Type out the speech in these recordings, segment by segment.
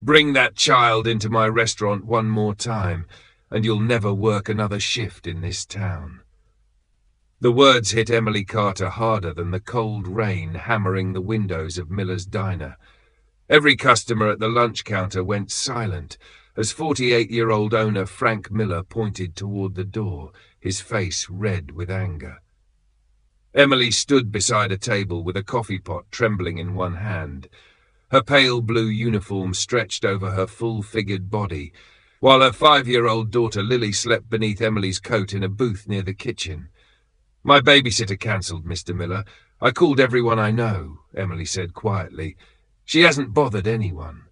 Bring that child into my restaurant one more time, and you'll never work another shift in this town." The words hit Emily Carter harder than the cold rain hammering the windows of Miller's Diner. Every customer at the lunch counter went silent as 48-year-old owner Frank Miller pointed toward the door, his face red with anger. Emily stood beside a table with a coffee pot trembling in one hand. Her pale blue uniform stretched over her full-figured body, while her 5-year-old daughter Lily slept beneath Emily's coat in a booth near the kitchen. "My babysitter cancelled, Mr. Miller. I called everyone I know," Emily said quietly. "She hasn't bothered anyone."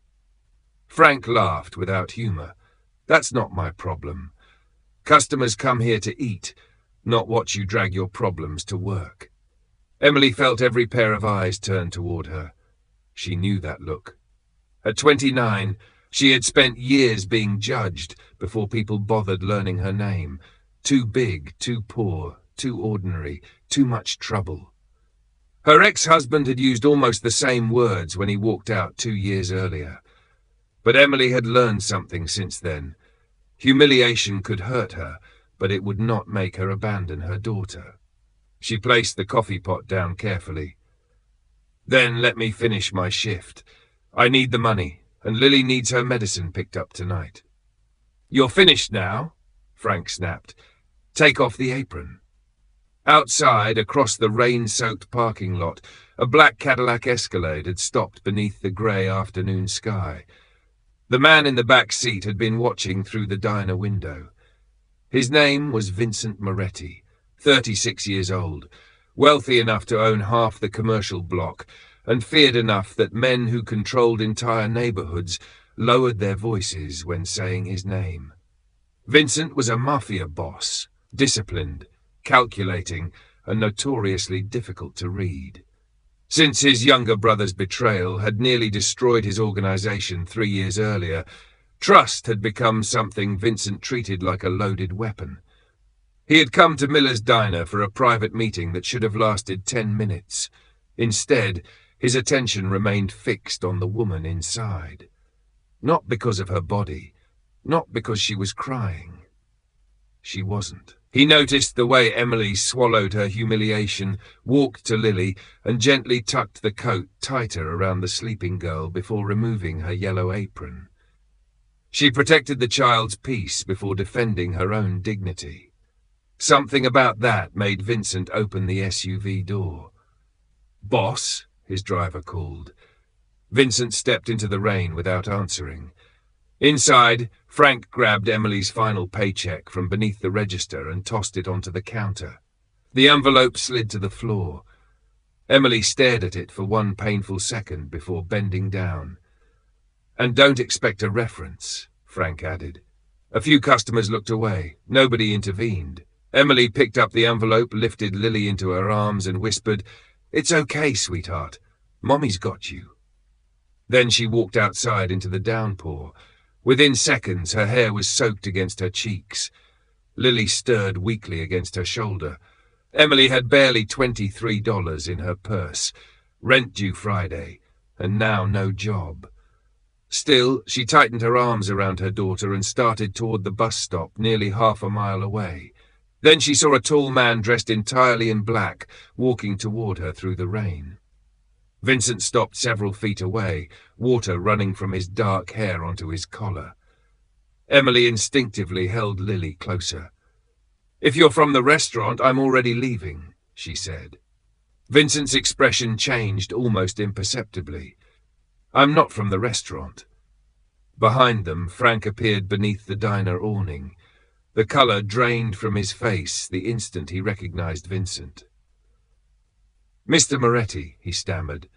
Frank laughed without humor. "That's not my problem. Customers come here to eat, not watch you drag your problems to work." Emily felt every pair of eyes turn toward her. She knew that look. At 29, she had spent years being judged before people bothered learning her name. Too big, too poor, too ordinary, too much trouble. Her ex-husband had used almost the same words when he walked out 2 years earlier. But Emily had learned something since then. Humiliation could hurt her, but it would not make her abandon her daughter. She placed the coffee pot down carefully. "Then let me finish my shift. I need the money, and Lily needs her medicine picked up tonight." "You're finished now?" Frank snapped. "Take off the apron." Outside, across the rain-soaked parking lot, a black Cadillac Escalade had stopped beneath the grey afternoon sky. The man in the back seat had been watching through the diner window. His name was Vincent Moretti, 36 years old, wealthy enough to own half the commercial block, and feared enough that men who controlled entire neighborhoods lowered their voices when saying his name. Vincent was a mafia boss, disciplined, calculating, and notoriously difficult to read. Since his younger brother's betrayal had nearly destroyed his organization 3 years earlier, trust had become something Vincent treated like a loaded weapon. He had come to Miller's Diner for a private meeting that should have lasted 10 minutes. Instead, his attention remained fixed on the woman inside. Not because of her body, not because she was crying. She wasn't. He noticed the way Emily swallowed her humiliation, walked to Lily, and gently tucked the coat tighter around the sleeping girl before removing her yellow apron. She protected the child's peace before defending her own dignity. Something about that made Vincent open the SUV door. "Boss," his driver called. Vincent stepped into the rain without answering. Inside, Frank grabbed Emily's final paycheck from beneath the register and tossed it onto the counter. The envelope slid to the floor. Emily stared at it for one painful second before bending down. "And don't expect a reference," Frank added. A few customers looked away. Nobody intervened. Emily picked up the envelope, lifted Lily into her arms, and whispered, "It's okay, sweetheart. Mommy's got you." Then she walked outside into the downpour. Within seconds, her hair was soaked against her cheeks. Lily stirred weakly against her shoulder. Emily had barely $23 in her purse, rent due Friday, and now no job. Still, she tightened her arms around her daughter and started toward the bus stop nearly half a mile away. Then she saw a tall man dressed entirely in black walking toward her through the rain. Vincent stopped several feet away, water running from his dark hair onto his collar. Emily instinctively held Lily closer. "If you're from the restaurant, I'm already leaving," she said. Vincent's expression changed almost imperceptibly. "I'm not from the restaurant." Behind them, Frank appeared beneath the diner awning. The color drained from his face the instant he recognized Vincent. "Mr. Moretti," he stammered.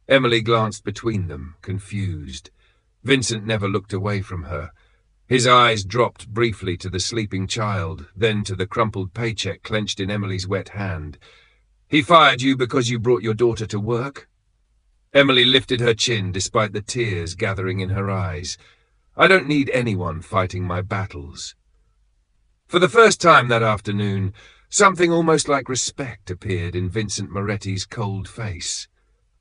Emily glanced between them, confused. Vincent never looked away from her. His eyes dropped briefly to the sleeping child, then to the crumpled paycheck clenched in Emily's wet hand. "He fired you because you brought your daughter to work?" Emily lifted her chin despite the tears gathering in her eyes. "I don't need anyone fighting my battles." For the first time that afternoon, something almost like respect appeared in Vincent Moretti's cold face.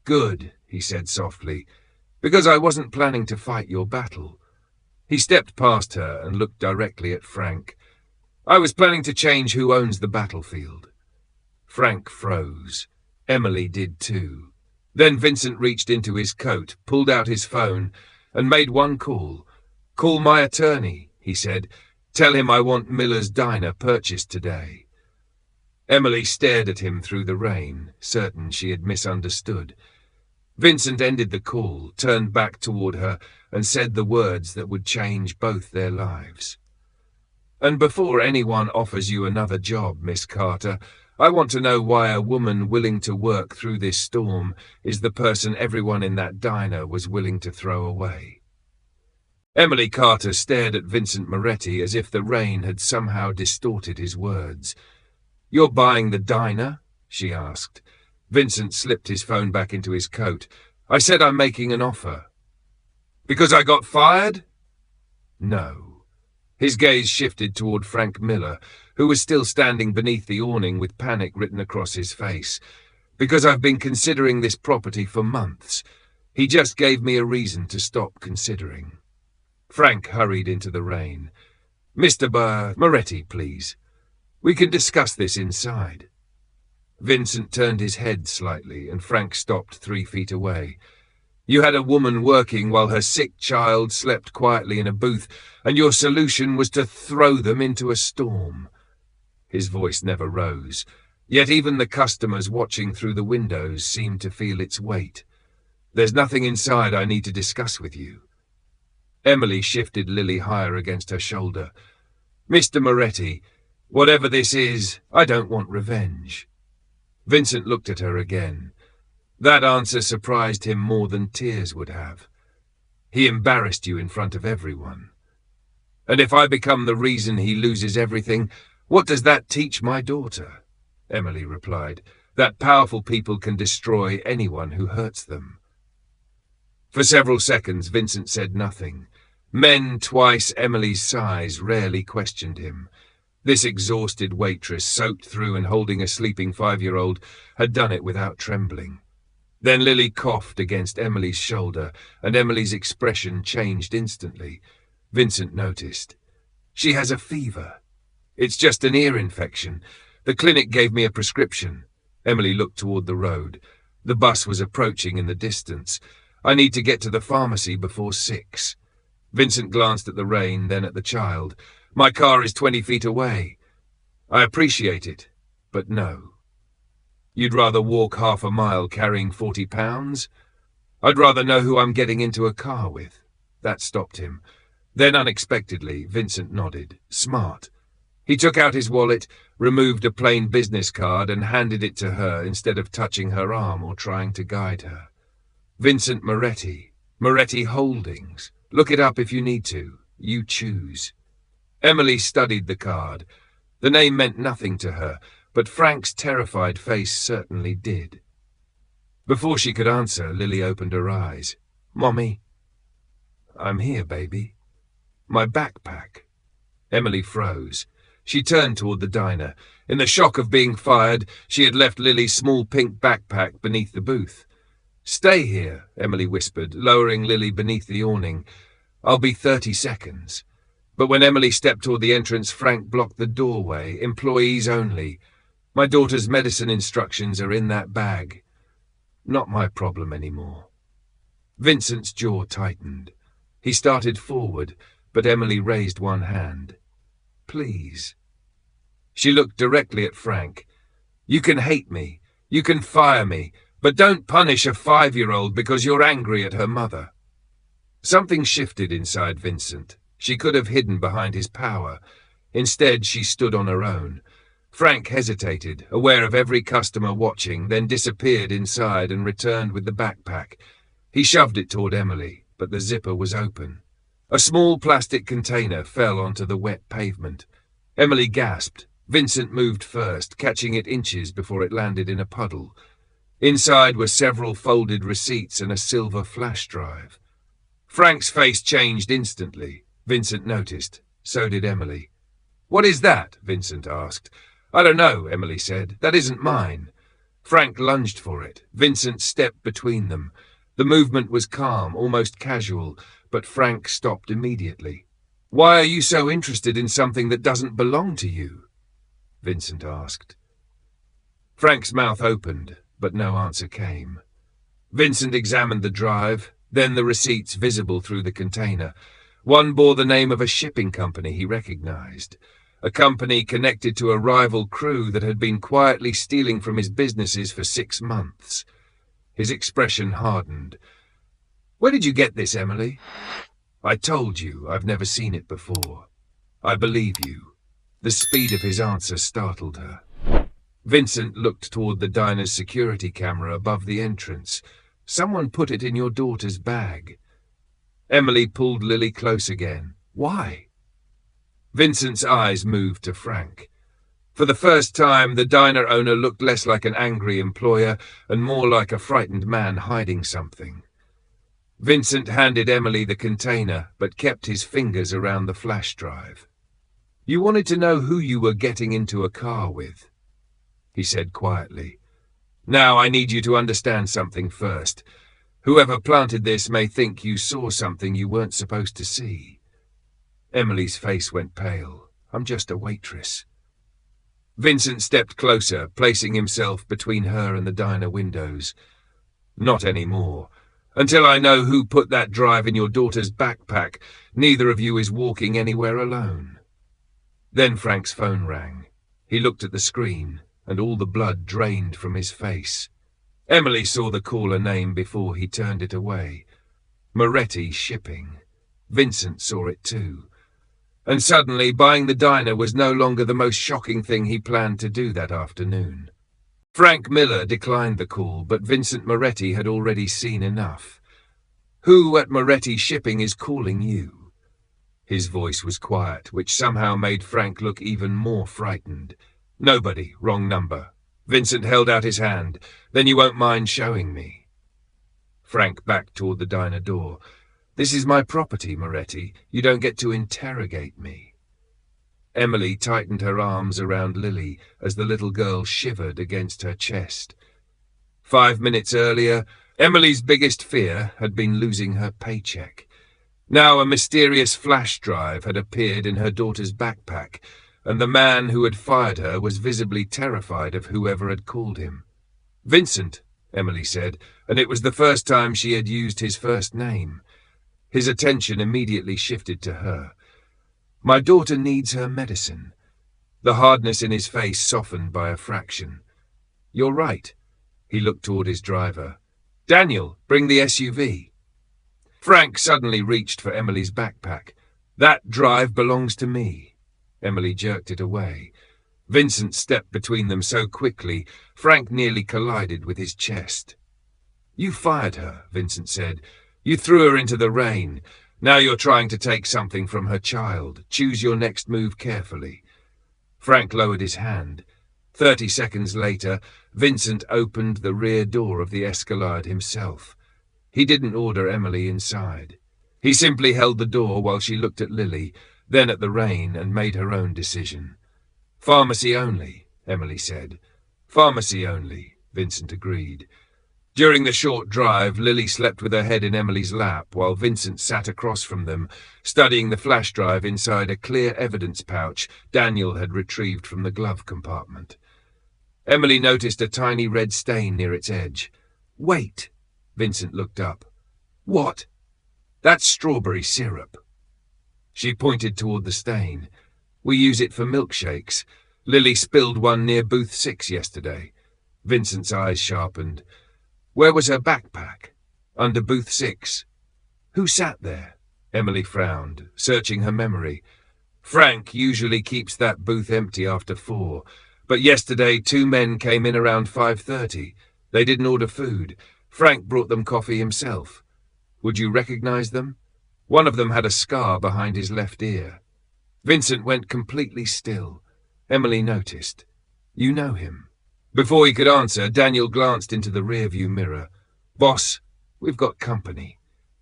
"Good," he said softly, Because I wasn't planning to fight your battle. He stepped past her and looked directly at Frank. I was planning to change who owns the battlefield. Frank froze. Emily did too. Then Vincent reached into his coat, pulled out his phone, and made one call. "Call my attorney," he said. "Tell him I want Miller's diner purchased today." Emily stared at him through the rain, certain she had misunderstood. Vincent ended the call, turned back toward her, and said the words that would change both their lives. "And before anyone offers you another job, Miss Carter, I want to know why a woman willing to work through this storm is the person everyone in that diner was willing to throw away." Emily Carter stared at Vincent Moretti as if the rain had somehow distorted his words. "You're buying the diner?" she asked. Vincent slipped his phone back into his coat. "I said I'm making an offer." "Because I got fired?" "No." His gaze shifted toward Frank Miller, who was still standing beneath the awning with panic written across his face. "Because I've been considering this property for months. He just gave me a reason to stop considering." Frank hurried into the rain. "Mr. Moretti, please. We can discuss this inside." Vincent turned his head slightly, and Frank stopped 3 feet away. "You had a woman working while her sick child slept quietly in a booth, and your solution was to throw them into a storm." His voice never rose, yet even the customers watching through the windows seemed to feel its weight. "There's nothing inside I need to discuss with you." Emily shifted Lily higher against her shoulder. "Mr. Moretti, whatever this is, I don't want revenge." Vincent looked at her again. That answer surprised him more than tears would have. "He embarrassed you in front of everyone. And if I become the reason he loses everything, what does that teach my daughter?" Emily replied. "That powerful people can destroy anyone who hurts them." For several seconds, Vincent said nothing. Men twice Emily's size rarely questioned him. This exhausted waitress, soaked through and holding a sleeping 5-year-old, had done it without trembling. Then Lily coughed against Emily's shoulder, and Emily's expression changed instantly. Vincent noticed. "She has a fever. It's just an ear infection. The clinic gave me a prescription." Emily looked toward the road. The bus was approaching in the distance. "I need to get to the pharmacy before 6. Vincent glanced at the rain, then at the child. "My car is 20 feet away." "I appreciate it, but no." "You'd rather walk half a mile carrying 40 pounds? "I'd rather know who I'm getting into a car with." That stopped him. Then, unexpectedly, Vincent nodded. "Smart." He took out his wallet, removed a plain business card, and handed it to her instead of touching her arm or trying to guide her. "Vincent Moretti. Moretti Holdings. Look it up if you need to. You choose." Emily studied the card. The name meant nothing to her, but Frank's terrified face certainly did. Before she could answer, Lily opened her eyes. "Mommy?" "I'm here, baby." "My backpack." Emily froze. She turned toward the diner. In the shock of being fired, she had left Lily's small pink backpack beneath the booth. "Stay here," Emily whispered, lowering Lily beneath the awning. "I'll be 30 seconds. But when Emily stepped toward the entrance, Frank blocked the doorway. "Employees only. My daughter's medicine instructions are in that bag. Not my problem anymore." Vincent's jaw tightened. He started forward, but Emily raised one hand. "Please." She looked directly at Frank. "You can hate me. You can fire me. But don't punish a 5-year-old because you're angry at her mother." Something shifted inside Vincent. She could have hidden behind his power. Instead, she stood on her own. Frank hesitated, aware of every customer watching, then disappeared inside and returned with the backpack. He shoved it toward Emily, but the zipper was open. A small plastic container fell onto the wet pavement. Emily gasped. Vincent moved first, catching it inches before it landed in a puddle. Inside were several folded receipts and a silver flash drive. Frank's face changed instantly. Vincent noticed. So did Emily. "What is that?" Vincent asked. "I don't know," Emily said. "That isn't mine." Frank lunged for it. Vincent stepped between them. The movement was calm, almost casual, but Frank stopped immediately. "Why are you so interested in something that doesn't belong to you?" Vincent asked. Frank's mouth opened, but no answer came. Vincent examined the drive, then the receipts visible through the container. One bore the name of a shipping company he recognized, a company connected to a rival crew that had been quietly stealing from his businesses for 6 months. His expression hardened. "Where did you get this, Emily?" "I told you, I've never seen it before." "I believe you." The speed of his answer startled her. Vincent looked toward the diner's security camera above the entrance. "Someone put it in your daughter's bag." Emily pulled Lily close again. "Why?" Vincent's eyes moved to Frank. For the first time, the diner owner looked less like an angry employer and more like a frightened man hiding something. Vincent handed Emily the container, but kept his fingers around the flash drive. "You wanted to know who you were getting into a car with," he said quietly. "Now I need you to understand something first. Whoever planted this may think you saw something you weren't supposed to see." Emily's face went pale. "I'm just a waitress." Vincent stepped closer, placing himself between her and the diner windows. "Not anymore. Until I know who put that drive in your daughter's backpack, neither of you is walking anywhere alone." Then Frank's phone rang. He looked at the screen, and all the blood drained from his face. Emily saw the caller name before he turned it away. Moretti Shipping. Vincent saw it too. And suddenly, buying the diner was no longer the most shocking thing he planned to do that afternoon. Frank Miller declined the call, but Vincent Moretti had already seen enough. "Who at Moretti Shipping is calling you?" His voice was quiet, which somehow made Frank look even more frightened. "Nobody. Wrong number." Vincent held out his hand. "Then you won't mind showing me." Frank backed toward the diner door. "This is my property, Moretti. You don't get to interrogate me." Emily tightened her arms around Lily as the little girl shivered against her chest. 5 minutes earlier, Emily's biggest fear had been losing her paycheck. Now a mysterious flash drive had appeared in her daughter's backpack, and the man who had fired her was visibly terrified of whoever had called him. "Vincent," Emily said, and it was the first time she had used his first name. His attention immediately shifted to her. "My daughter needs her medicine." The hardness in his face softened by a fraction. "You're right." He looked toward his driver. "Daniel, bring the SUV." Frank suddenly reached for Emily's backpack. "That drive belongs to me." Emily jerked it away. Vincent stepped between them so quickly, Frank nearly collided with his chest. "You fired her," Vincent said. "You threw her into the rain. Now you're trying to take something from her child. Choose your next move carefully." Frank lowered his hand. 30 seconds later, Vincent opened the rear door of the Escalade himself. He didn't order Emily inside. He simply held the door while she looked at Lily, then at the rain, and made her own decision. "Pharmacy only," Emily said. "Pharmacy only," Vincent agreed. During the short drive, Lily slept with her head in Emily's lap while Vincent sat across from them, studying the flash drive inside a clear evidence pouch Daniel had retrieved from the glove compartment. Emily noticed a tiny red stain near its edge. "Wait!" Vincent looked up. "What?" "That's strawberry syrup." She pointed toward the stain. "We use it for milkshakes. Lily spilled one near booth 6 yesterday." Vincent's eyes sharpened. "Where was her backpack?" "Under booth 6. "Who sat there?" Emily frowned, searching her memory. "Frank usually keeps that booth empty after 4, but yesterday 2 men came in around 5:30. They didn't order food. Frank brought them coffee himself. Would you recognize them? One of them had a scar behind his left ear." Vincent went completely still. Emily noticed. "You know him?" Before he could answer, Daniel glanced into the rearview mirror. "Boss, we've got company."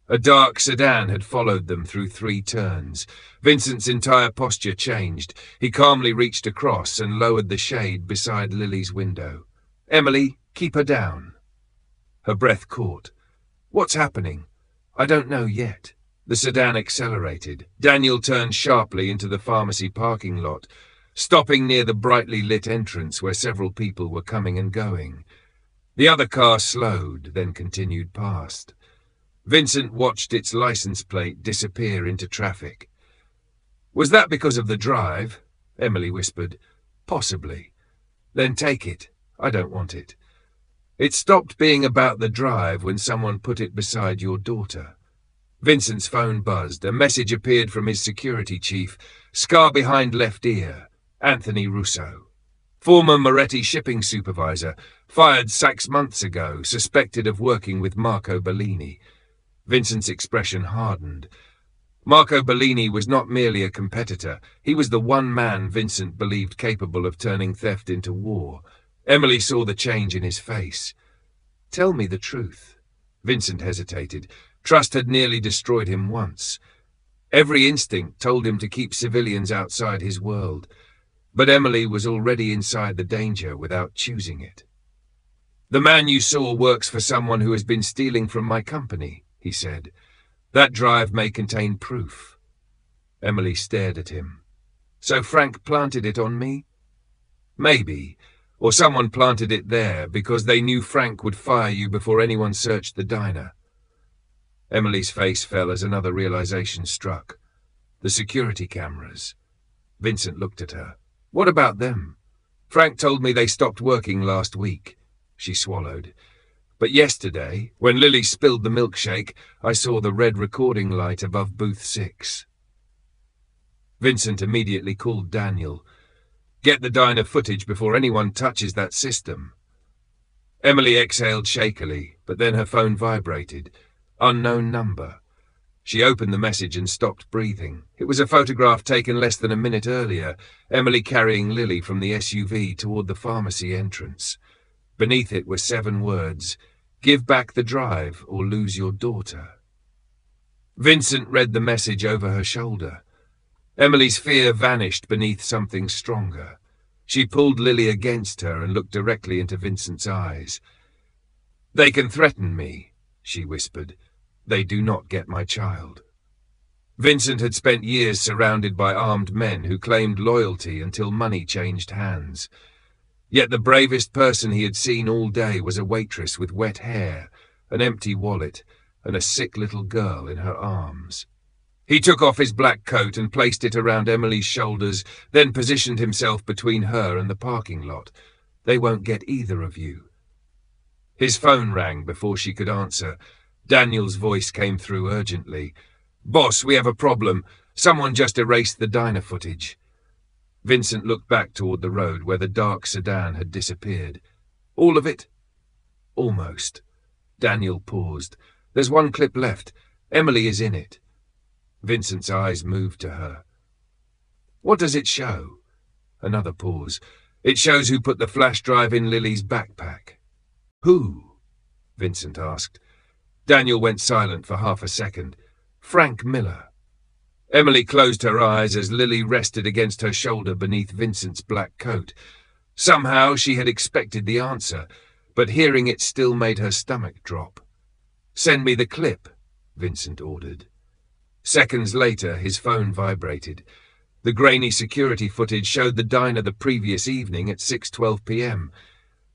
A dark sedan had followed them through 3 turns. Vincent's entire posture changed. He calmly reached across and lowered the shade beside Lily's window. "Emily, keep her down." Her breath caught. What's happening? I don't know yet. The sedan accelerated. Daniel turned sharply into the pharmacy parking lot, stopping near the brightly lit entrance where several people were coming and going. The other car slowed, then continued past. Vincent watched its license plate disappear into traffic. Was that because of the drive? Emily whispered. Possibly. Then take it. I don't want it. It stopped being about the drive when someone put it beside your daughter. Vincent's phone buzzed. A message appeared from his security chief, scar behind left ear, Anthony Russo. Former Moretti shipping supervisor, fired 6 months ago, suspected of working with Marco Bellini. Vincent's expression hardened. Marco Bellini was not merely a competitor. He was the one man Vincent believed capable of turning theft into war. Emily saw the change in his face. Tell me the truth. Vincent hesitated. Trust had nearly destroyed him once. Every instinct told him to keep civilians outside his world. But Emily was already inside the danger without choosing it. The man you saw works for someone who has been stealing from my company, he said. That drive may contain proof. Emily stared at him. So Frank planted it on me? Maybe. Or someone planted it there because they knew Frank would fire you before anyone searched the diner. Emily's face fell as another realization struck. The security cameras. Vincent looked at her. What about them? Frank told me they stopped working last week. She swallowed. But yesterday, when Lily spilled the milkshake, I saw the red recording light above booth 6. Vincent immediately called Daniel. Get the diner footage before anyone touches that system. Emily exhaled shakily, but then her phone vibrated. Unknown number. She opened the message and stopped breathing. It was a photograph taken less than a minute earlier, Emily carrying Lily from the SUV toward the pharmacy entrance. Beneath it were 7 words. Give back the drive or lose your daughter. Vincent read the message over her shoulder. Emily's fear vanished beneath something stronger. She pulled Lily against her and looked directly into Vincent's eyes. They can threaten me, she whispered. They do not get my child. Vincent had spent years surrounded by armed men who claimed loyalty until money changed hands. Yet the bravest person he had seen all day was a waitress with wet hair, an empty wallet, and a sick little girl in her arms. He took off his black coat and placed it around Emily's shoulders, then positioned himself between her and the parking lot. They won't get either of you. His phone rang before she could answer. Daniel's voice came through urgently. Boss, we have a problem. Someone just erased the diner footage. Vincent looked back toward the road where the dark sedan had disappeared. All of it? Almost. Daniel paused. There's one clip left. Emily is in it. Vincent's eyes moved to her. What does it show? Another pause. It shows who put the flash drive in Lily's backpack. Who? Vincent asked. Daniel went silent for half a second. Frank Miller. Emily closed her eyes as Lily rested against her shoulder beneath Vincent's black coat. Somehow she had expected the answer, but hearing it still made her stomach drop. Send me the clip, Vincent ordered. Seconds later, his phone vibrated. The grainy security footage showed the diner the previous evening at 6:12 p.m.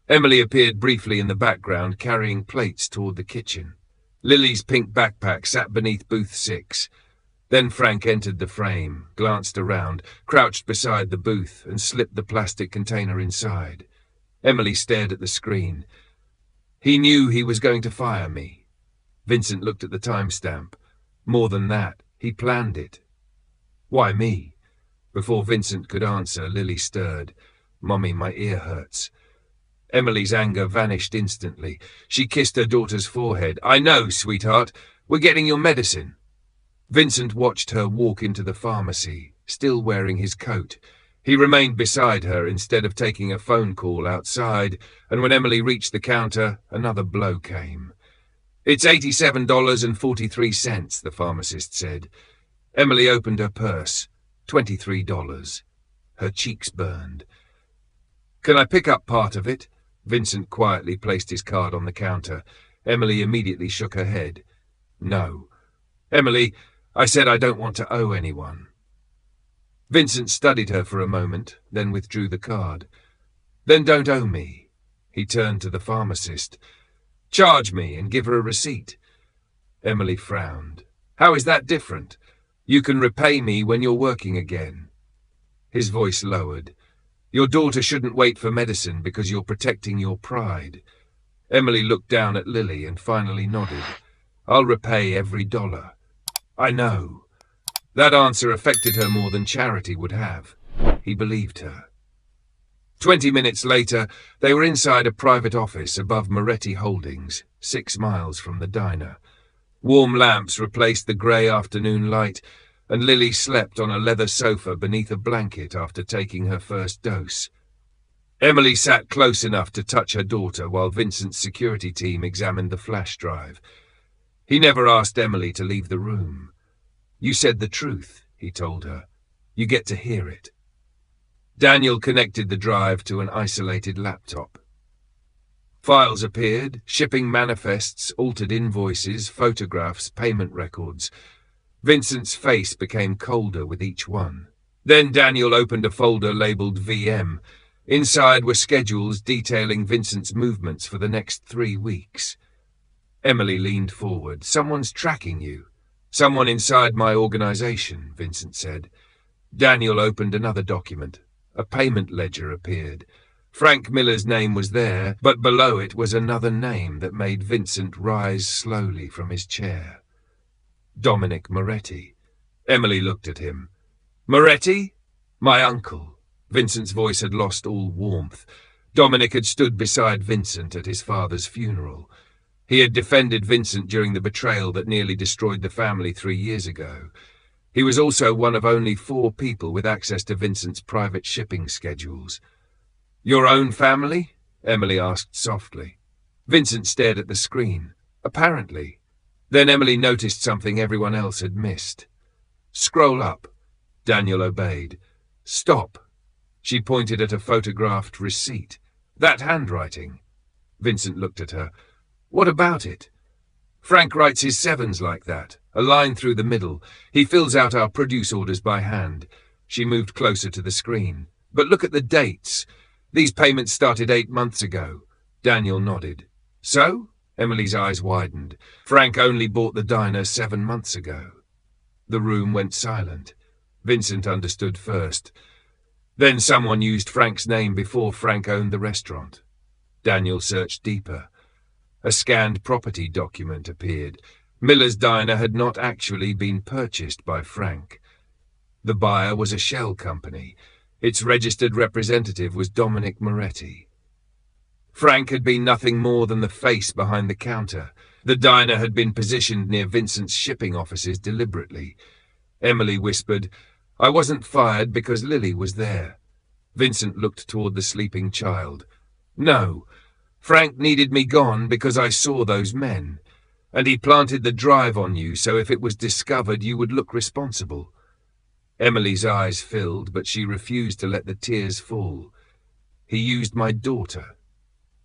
Emily appeared briefly in the background, carrying plates toward the kitchen. Lily's pink backpack sat beneath booth 6. Then Frank entered the frame, glanced around, crouched beside the booth, and slipped the plastic container inside. Emily stared at the screen. He knew he was going to fire me. Vincent looked at the timestamp. More than that, he planned it. Why me? Before Vincent could answer, Lily stirred. Mummy, my ear hurts. Emily's anger vanished instantly. She kissed her daughter's forehead. I know, sweetheart. We're getting your medicine. Vincent watched her walk into the pharmacy, still wearing his coat. He remained beside her instead of taking a phone call outside, and when Emily reached the counter, another blow came. It's $87.43, the pharmacist said. Emily opened her purse. $23. Her cheeks burned. Can I pick up part of it? Vincent quietly placed his card on the counter. Emily immediately shook her head. No. Emily, I said I don't want to owe anyone. Vincent studied her for a moment, then withdrew the card. Then don't owe me. He turned to the pharmacist. Charge me and give her a receipt. Emily frowned. How is that different? You can repay me when you're working again. His voice lowered. Your daughter shouldn't wait for medicine because you're protecting your pride. Emily looked down at Lily and finally nodded. I'll repay every $1. I know. That answer affected her more than charity would have. He believed her. 20 minutes later, they were inside a private office above Moretti Holdings, 6 miles from the diner. Warm lamps replaced the grey afternoon light, and Lily slept on a leather sofa beneath a blanket after taking her first dose. Emily sat close enough to touch her daughter while Vincent's security team examined the flash drive. He never asked Emily to leave the room. You said the truth, he told her. You get to hear it. Daniel connected the drive to an isolated laptop. Files appeared, shipping manifests, altered invoices, photographs, payment records. Vincent's face became colder with each one. Then Daniel opened a folder labeled VM. Inside were schedules detailing Vincent's movements for the next 3 weeks. Emily leaned forward. Someone's tracking you. Someone inside my organization, Vincent said. Daniel opened another document. A payment ledger appeared. Frank Miller's name was there, but below it was another name that made Vincent rise slowly from his chair. Dominic Moretti. Emily looked at him. Moretti? My uncle. Vincent's voice had lost all warmth. Dominic had stood beside Vincent at his father's funeral. He had defended Vincent during the betrayal that nearly destroyed the family 3 years ago. He was also one of only 4 people with access to Vincent's private shipping schedules. Your own family? Emily asked softly. Vincent stared at the screen. Apparently. Then Emily noticed something everyone else had missed. Scroll up. Daniel obeyed. Stop. She pointed at a photographed receipt. That handwriting. Vincent looked at her. What about it? Frank writes his 7s like that, a line through the middle. He fills out our produce orders by hand. She moved closer to the screen. But look at the dates. These payments started 8 months ago. Daniel nodded. So? Emily's eyes widened. Frank only bought the diner 7 months ago. The room went silent. Vincent understood first. Then someone used Frank's name before Frank owned the restaurant. Daniel searched deeper. A scanned property document appeared. Miller's diner had not actually been purchased by Frank. The buyer was a shell company. Its registered representative was Dominic Moretti. Frank had been nothing more than the face behind the counter. The diner had been positioned near Vincent's shipping offices deliberately. Emily whispered, I wasn't fired because Lily was there. Vincent looked toward the sleeping child. No. Frank needed me gone because I saw those men, and he planted the drive on you so if it was discovered you would look responsible. Emily's eyes filled, but she refused to let the tears fall. He used my daughter.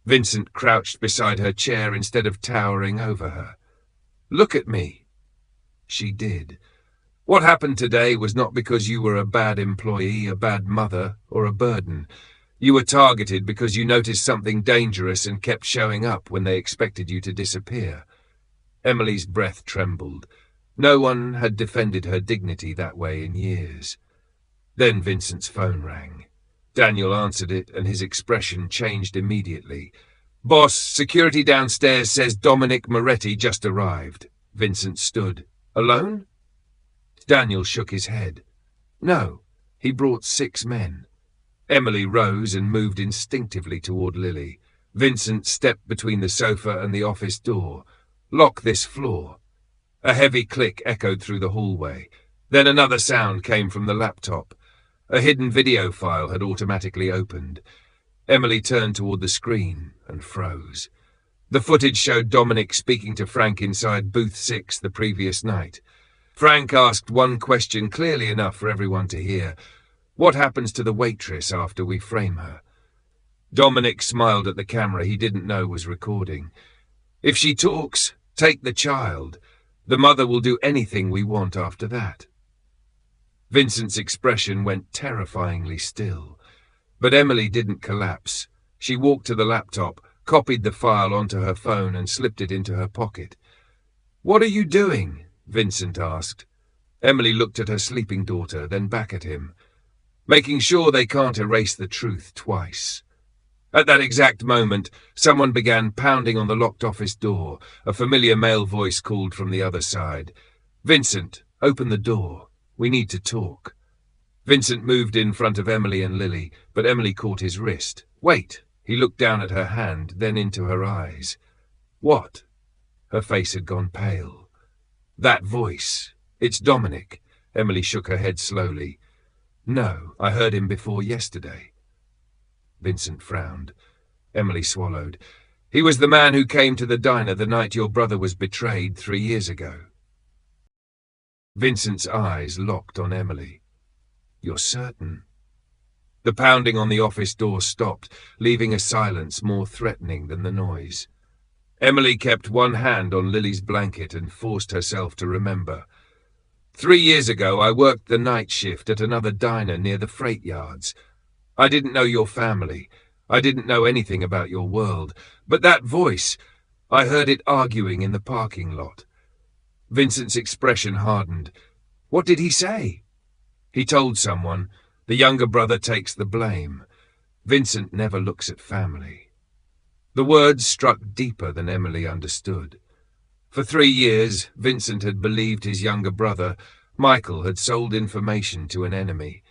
Vincent crouched beside her chair instead of towering over her. Look at me. She did. What happened today was not because you were a bad employee, a bad mother, or a burden. You were targeted because you noticed something dangerous and kept showing up when they expected you to disappear. Emily's breath trembled. No one had defended her dignity that way in years. Then Vincent's phone rang. Daniel answered it, and his expression changed immediately. Boss, security downstairs says Dominic Moretti just arrived. Vincent stood. Alone? Daniel shook his head. No, he brought 6 men. Emily rose and moved instinctively toward Lily. Vincent stepped between the sofa and the office door. Lock this floor. A heavy click echoed through the hallway. Then another sound came from the laptop. A hidden video file had automatically opened. Emily turned toward the screen and froze. The footage showed Dominic speaking to Frank inside booth 6 the previous night. Frank asked one question clearly enough for everyone to hear. What happens to the waitress after we frame her? Dominic smiled at the camera he didn't know was recording. If she talks, take the child. The mother will do anything we want after that. Vincent's expression went terrifyingly still. But Emily didn't collapse. She walked to the laptop, copied the file onto her phone and slipped it into her pocket. "What are you doing?" Vincent asked. Emily looked at her sleeping daughter, then back at him. "Making sure they can't erase the truth twice." At that exact moment, someone began pounding on the locked office door. A familiar male voice called from the other side. "Vincent, open the door. We need to talk." Vincent moved in front of Emily and Lily, but Emily caught his wrist. "Wait." He looked down at her hand, then into her eyes. "What?" Her face had gone pale. "That voice. It's Dominic." Emily shook her head slowly. "No, I heard him before yesterday." Vincent frowned. Emily swallowed. "He was the man who came to the diner the night your brother was betrayed 3 years ago." Vincent's eyes locked on Emily. "You're certain?" The pounding on the office door stopped, leaving a silence more threatening than the noise. Emily kept one hand on Lily's blanket and forced herself to remember. 3 years ago, I worked the night shift at another diner near the freight yards. I didn't know your family. I didn't know anything about your world. But that voice, I heard it arguing in the parking lot." Vincent's expression hardened. "What did he say?" "He told someone. The younger brother takes the blame. Vincent never looks at family." The words struck deeper than Emily understood. For 3 years, Vincent had believed his younger brother, Michael, had sold information to an enemy.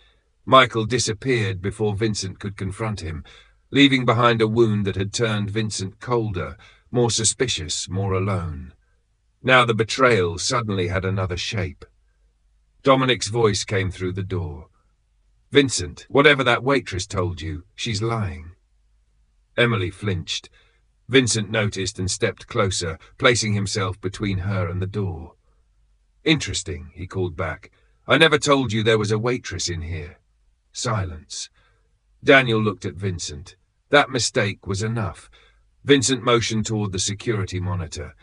Michael disappeared before Vincent could confront him, leaving behind a wound that had turned Vincent colder, more suspicious, more alone. Now the betrayal suddenly had another shape. Dominic's voice came through the door. "Vincent, whatever that waitress told you, she's lying." Emily flinched. Vincent noticed and stepped closer, placing himself between her and the door. "Interesting," he called back. "I never told you there was a waitress in here." Silence. Daniel looked at Vincent. That mistake was enough. Vincent motioned toward the security monitor.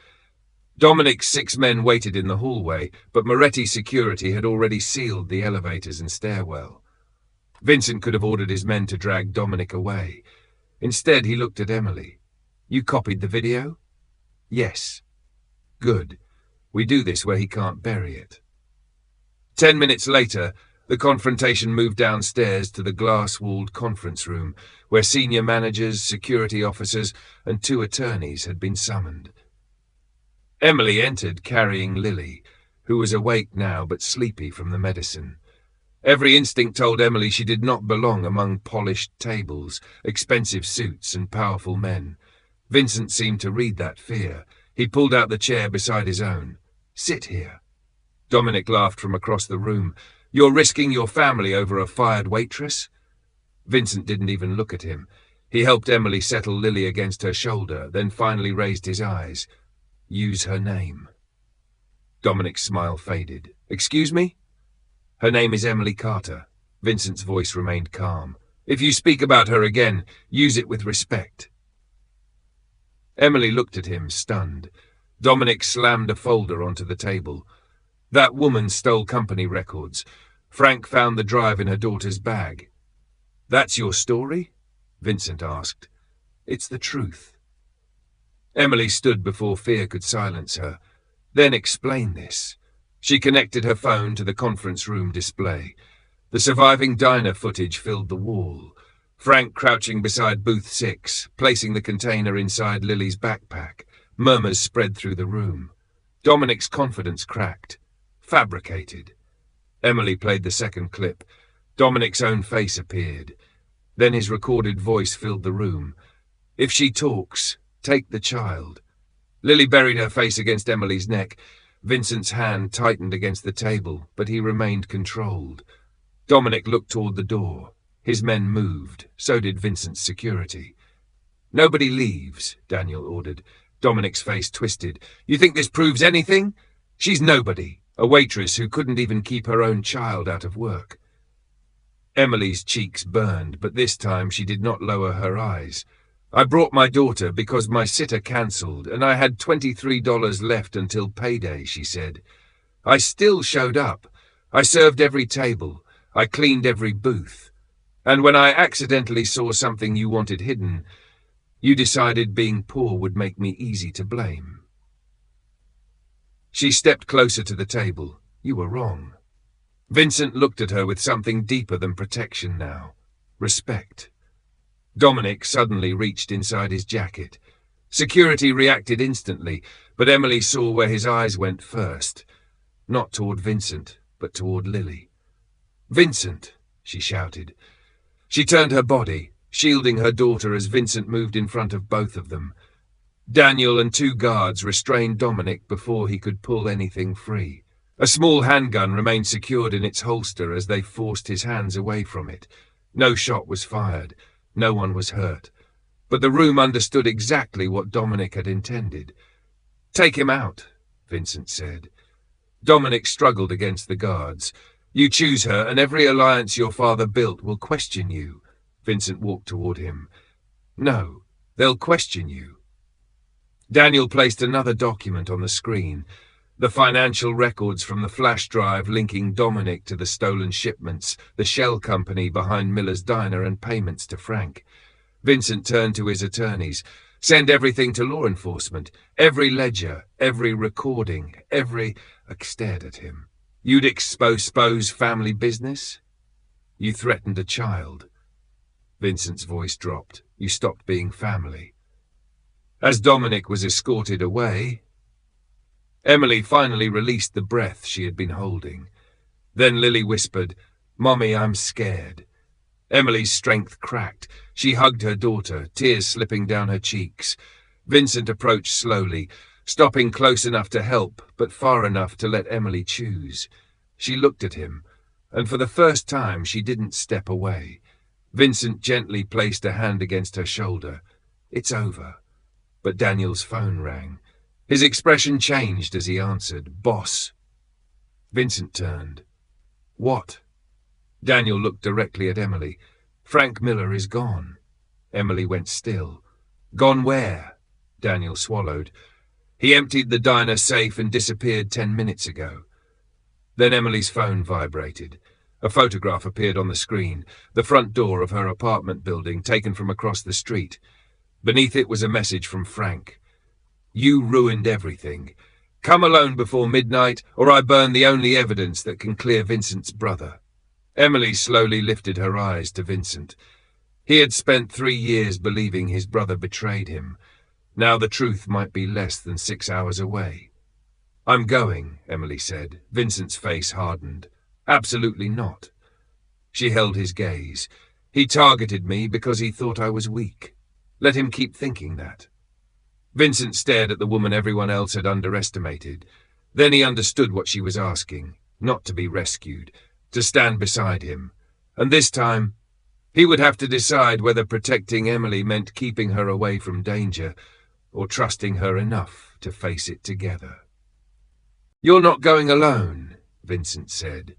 Dominic's 6 men waited in the hallway, but Moretti's security had already sealed the elevators and stairwell. Vincent could have ordered his men to drag Dominic away. Instead, he looked at Emily. "You copied the video?" "Yes." "Good. We do this where he can't bury it." 10 minutes later, the confrontation moved downstairs to the glass-walled conference room, where senior managers, security officers, and 2 attorneys had been summoned. Emily entered carrying Lily, who was awake now but sleepy from the medicine. Every instinct told Emily she did not belong among polished tables, expensive suits, and powerful men. Vincent seemed to read that fear. He pulled out the chair beside his own. "Sit here." Dominic laughed from across the room. "You're risking your family over a fired waitress?" Vincent didn't even look at him. He helped Emily settle Lily against her shoulder, then finally raised his eyes. "Use her name." Dominic's smile faded. "Excuse me?" "Her name is Emily Carter." Vincent's voice remained calm. "If you speak about her again, use it with respect." Emily looked at him, stunned. Dominic slammed a folder onto the table. "That woman stole company records. Frank found the drive in her daughter's bag." "That's your story?" Vincent asked. "It's the truth." Emily stood before fear could silence her. "Then explain this." She connected her phone to the conference room display. The surviving diner footage filled the wall. Frank crouching beside booth 6, placing the container inside Lily's backpack. Murmurs spread through the room. Dominic's confidence cracked. Fabricated. Emily played the second clip. Dominic's own face appeared. Then his recorded voice filled the room. "If she talks, take the child." Lily buried her face against Emily's neck. Vincent's hand tightened against the table, but he remained controlled. Dominic looked toward the door. His men moved. So did Vincent's security. "Nobody leaves," Daniel ordered. Dominic's face twisted. "You think this proves anything? She's nobody. A waitress who couldn't even keep her own child out of work." Emily's cheeks burned, but this time she did not lower her eyes. I brought my daughter because my sitter cancelled and I had $23 left until payday, she said. I still showed up. I served every table. I cleaned every booth. And when I accidentally saw something you wanted hidden, you decided being poor would make me easy to blame. She stepped closer to the table. You were wrong. Vincent looked at her with something deeper than protection now. Respect. Dominic suddenly reached inside his jacket. Security reacted instantly, but Emily saw where his eyes went first. Not toward Vincent, but toward Lily. "Vincent!" she shouted. She turned her body, shielding her daughter as Vincent moved in front of both of them. Daniel and 2 guards restrained Dominic before he could pull anything free. A small handgun remained secured in its holster as they forced his hands away from it. No shot was fired. No one was hurt. But the room understood exactly what Dominic had intended. "Take him out," Vincent said. Dominic struggled against the guards. "You choose her, and every alliance your father built will question you." Vincent walked toward him. "No, they'll question you." Daniel placed another document on the screen. The financial records from the flash drive linking Dominic to the stolen shipments, the shell company behind Miller's Diner, and payments to Frank. Vincent turned to his attorneys. "Send everything to law enforcement. Every ledger, every recording, every—" I stared at him. "You'd expose family business? You threatened a child." Vincent's voice dropped. "You stopped being family." As Dominic was escorted away, Emily finally released the breath she had been holding. Then Lily whispered, "Mommy, I'm scared." Emily's strength cracked. She hugged her daughter, tears slipping down her cheeks. Vincent approached slowly, stopping close enough to help, but far enough to let Emily choose. She looked at him, and for the first time she didn't step away. Vincent gently placed a hand against her shoulder. "It's over." But Daniel's phone rang. His expression changed as he answered. "Boss." Vincent turned. "What?" Daniel looked directly at Emily. "Frank Miller is gone." Emily went still. "Gone where?" Daniel swallowed. "He emptied the diner safe and disappeared 10 minutes ago." Then Emily's phone vibrated. A photograph appeared on the screen, the front door of her apartment building taken from across the street. Beneath it was a message from Frank. "You ruined everything. Come alone before midnight, or I burn the only evidence that can clear Vincent's brother." Emily slowly lifted her eyes to Vincent. He had spent 3 years believing his brother betrayed him. Now the truth might be less than 6 hours away. "I'm going," Emily said. Vincent's face hardened. "Absolutely not." She held his gaze. "He targeted me because he thought I was weak. Let him keep thinking that." Vincent stared at the woman everyone else had underestimated. Then he understood what she was asking, not to be rescued, to stand beside him. And this time, he would have to decide whether protecting Emily meant keeping her away from danger, or trusting her enough to face it together. "You're not going alone," Vincent said.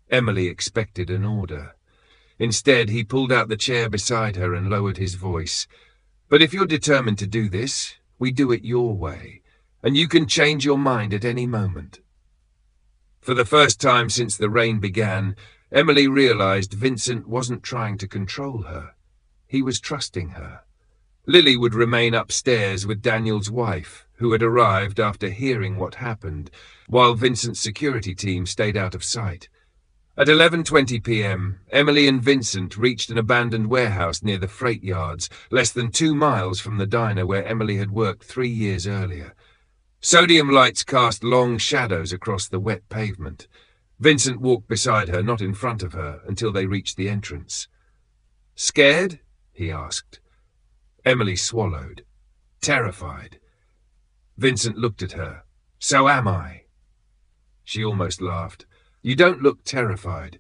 Emily expected an order. Instead, he pulled out the chair beside her and lowered his voice. "But if you're determined to do this, we do it your way, and you can change your mind at any moment." For the first time since the rain began, Emily realized Vincent wasn't trying to control her. He was trusting her. Lily would remain upstairs with Daniel's wife, who had arrived after hearing what happened, while Vincent's security team stayed out of sight. At 11:20 p.m., Emily and Vincent reached an abandoned warehouse near the freight yards, less than 2 miles from the diner where Emily had worked 3 years earlier. Sodium lights cast long shadows across the wet pavement. Vincent walked beside her, not in front of her, until they reached the entrance. "Scared?" he asked. Emily swallowed. Terrified. Vincent looked at her. "So am I." She almost laughed. "You don't look terrified."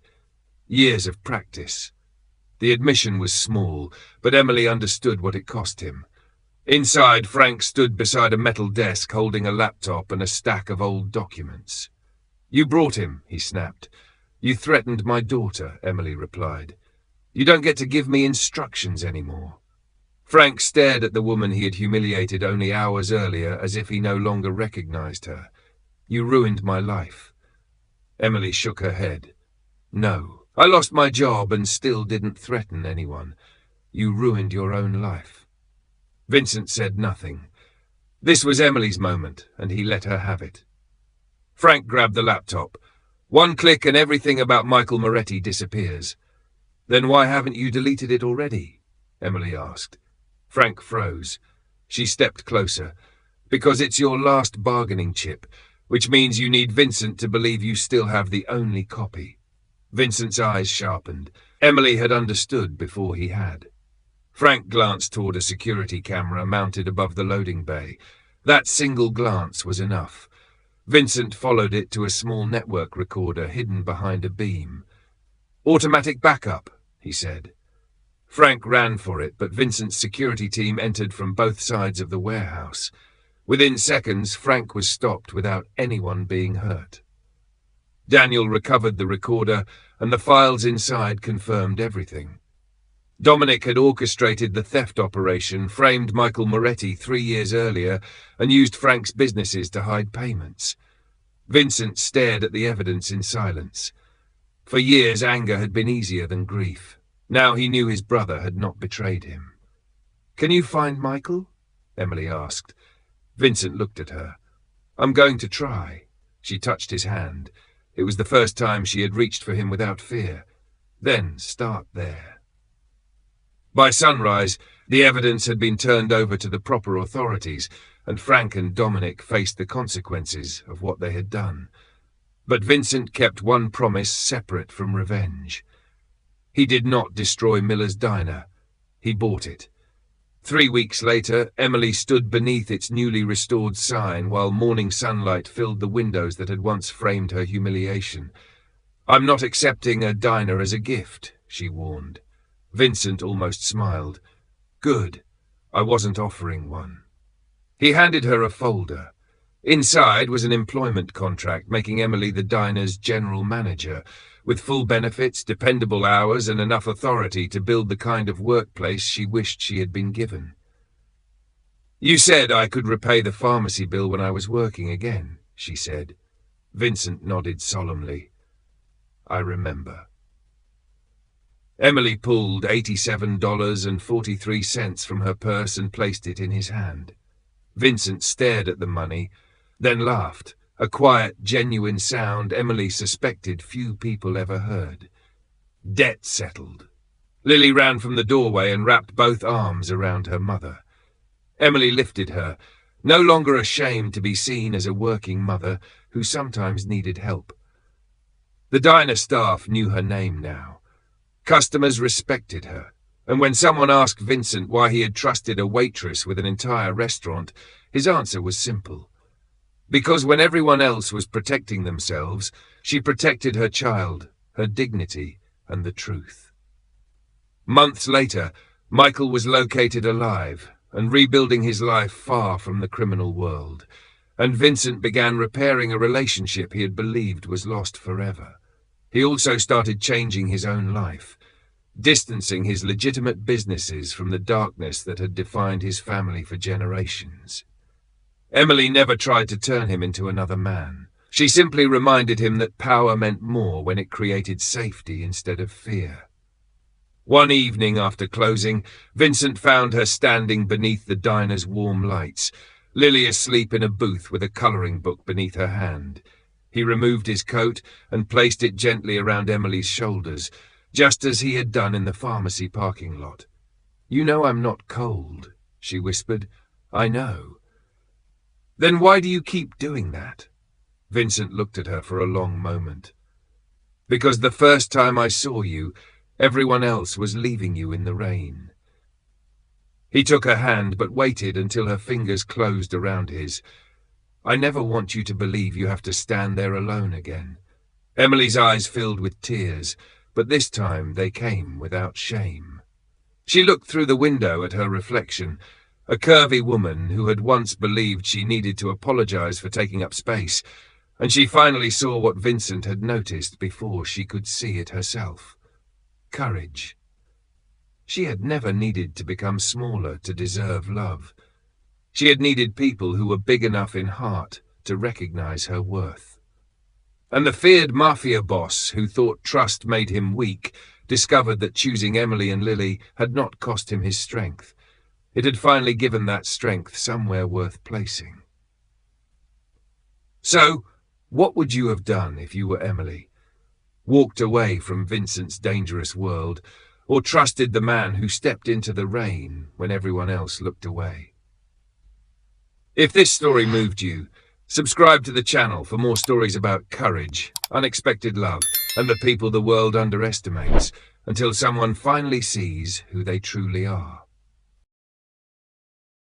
Years of practice. The admission was small, but Emily understood what it cost him. Inside, Frank stood beside a metal desk holding a laptop and a stack of old documents. "You brought him," he snapped. "You threatened my daughter," Emily replied. "You don't get to give me instructions anymore." Frank stared at the woman he had humiliated only hours earlier as if he no longer recognized her. "You ruined my life." Emily shook her head. "No, I lost my job and still didn't threaten anyone. You ruined your own life." Vincent said nothing. This was Emily's moment, and he let her have it. Frank grabbed the laptop. "One click and everything about Michael Moretti disappears." "Then why haven't you deleted it already?" Emily asked. Frank froze. She stepped closer. "Because it's your last bargaining chip, which means you need Vincent to believe you still have the only copy." Vincent's eyes sharpened. Emily had understood before he had. Frank glanced toward a security camera mounted above the loading bay. That single glance was enough. Vincent followed it to a small network recorder hidden behind a beam. "Automatic backup," he said. Frank ran for it, but Vincent's security team entered from both sides of the warehouse. Within seconds, Frank was stopped without anyone being hurt. Daniel recovered the recorder, and the files inside confirmed everything. Dominic had orchestrated the theft operation, framed Michael Moretti 3 years earlier, and used Frank's businesses to hide payments. Vincent stared at the evidence in silence. For years, anger had been easier than grief. Now he knew his brother had not betrayed him. "Can you find Michael?" Emily asked. Vincent looked at her. "I'm going to try." She touched his hand. It was the first time she had reached for him without fear. "Then start there." By sunrise, the evidence had been turned over to the proper authorities, and Frank and Dominic faced the consequences of what they had done. But Vincent kept one promise separate from revenge. He did not destroy Miller's diner. He bought it. 3 weeks later, Emily stood beneath its newly restored sign while morning sunlight filled the windows that had once framed her humiliation. "I'm not accepting a diner as a gift," she warned. Vincent almost smiled. "Good. I wasn't offering one." He handed her a folder. Inside was an employment contract making Emily the diner's general manager, with full benefits, dependable hours, and enough authority to build the kind of workplace she wished she had been given. "You said I could repay the pharmacy bill when I was working again," she said. Vincent nodded solemnly. "I remember." Emily pulled $87.43 from her purse and placed it in his hand. Vincent stared at the money, then laughed. A quiet, genuine sound Emily suspected few people ever heard. Debt settled. Lily ran from the doorway and wrapped both arms around her mother. Emily lifted her, no longer ashamed to be seen as a working mother who sometimes needed help. The diner staff knew her name now. Customers respected her, and when someone asked Vincent why he had trusted a waitress with an entire restaurant, his answer was simple. Because when everyone else was protecting themselves, she protected her child, her dignity, and the truth. Months later, Michael was located alive and rebuilding his life far from the criminal world, and Vincent began repairing a relationship he had believed was lost forever. He also started changing his own life, distancing his legitimate businesses from the darkness that had defined his family for generations. Emily never tried to turn him into another man. She simply reminded him that power meant more when it created safety instead of fear. One evening after closing, Vincent found her standing beneath the diner's warm lights, Lily asleep in a booth with a coloring book beneath her hand. He removed his coat and placed it gently around Emily's shoulders, just as he had done in the pharmacy parking lot. "You know I'm not cold," she whispered. "I know." "Then why do you keep doing that?" Vincent looked at her for a long moment. "Because the first time I saw you, everyone else was leaving you in the rain." He took her hand but waited until her fingers closed around his. "I never want you to believe you have to stand there alone again." Emily's eyes filled with tears, but this time they came without shame. She looked through the window at her reflection, a curvy woman who had once believed she needed to apologize for taking up space, and she finally saw what Vincent had noticed before she could see it herself. Courage. She had never needed to become smaller to deserve love. She had needed people who were big enough in heart to recognize her worth. And the feared mafia boss, who thought trust made him weak, discovered that choosing Emily and Lily had not cost him his strength. It had finally given that strength somewhere worth placing. So, what would you have done if you were Emily? Walked away from Vincent's dangerous world, or trusted the man who stepped into the rain when everyone else looked away? If this story moved you, subscribe to the channel for more stories about courage, unexpected love, and the people the world underestimates, until someone finally sees who they truly are.